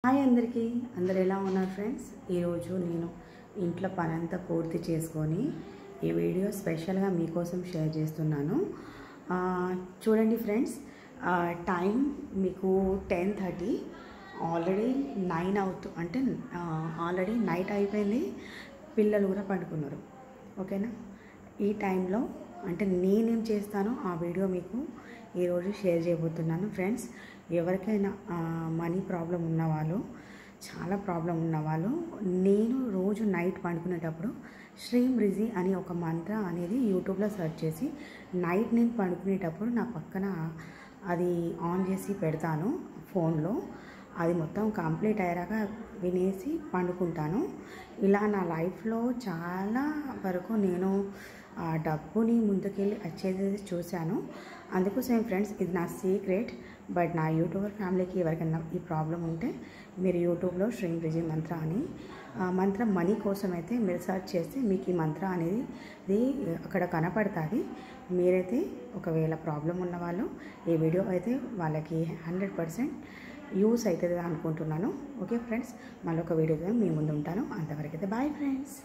Hi అందరికీ అందరు ఎలా ఉన్నారు ఫ్రెండ్స్? ఈరోజు నేను ఇంట్లో పనంతా పూర్తి చేసుకొని ఈ వీడియో స్పెషల్గా మీకోసం షేర్ చేస్తున్నాను. చూడండి ఫ్రెండ్స్, టైం మీకు 10:30, ఆల్రెడీ 9 అవుతూ అంటే ఆల్రెడీ నైట్ అయిపోయింది. పిల్లలు కూడా పడుకున్నారు. ఓకేనా? ఈ టైంలో అంటే నేనేం చేస్తానో ఆ వీడియో మీకు ఈరోజు షేర్ చేయబోతున్నాను ఫ్రెండ్స్. ఎవరికైనా మనీ ప్రాబ్లం ఉన్నవాళ్ళు, చాలా ప్రాబ్లం ఉన్నవాళ్ళు, నేను రోజు నైట్ పండుకునేటప్పుడు శ్రీం రిజి అని ఒక మంత్ర అనేది యూట్యూబ్లో సెర్చ్ చేసి నైట్ నేను పండుకునేటప్పుడు నా పక్కన అది ఆన్ చేసి పెడతాను ఫోన్లో. అది మొత్తం కంప్లీట్ అయ్యాక వినేసి పండుకుంటాను. ఇలా నా లైఫ్లో చాలా వరకు నేను డబ్బుని ముందుకెళ్ళి వచ్చేది చూశాను. అందుకోసం ఫ్రెండ్స్, ఇది నా సీక్రెట్. బట్ నా యూట్యూబర్ ఫ్యామిలీకి ఎవరికైనా ఈ ప్రాబ్లం ఉంటే మీరు యూట్యూబ్లో శ్రీం రిజి మంత్ర అని మంత్ర మనీ కోసం అయితే మీరు సర్చ్ చేస్తే మీకు ఈ మంత్ర అనేది అక్కడ కనపడుతుంది. మీరైతే ఒకవేళ ప్రాబ్లం ఉన్న వాళ్ళు ఈ వీడియో అయితే వాళ్ళకి 100% యూస్ అవుతుంది అనుకుంటున్నాను. ఓకే ఫ్రెండ్స్, మళ్ళీ ఒక వీడియోతో మీ ముందు ఉంటాను. అంతవరకు అయితే బాయ్ ఫ్రెండ్స్.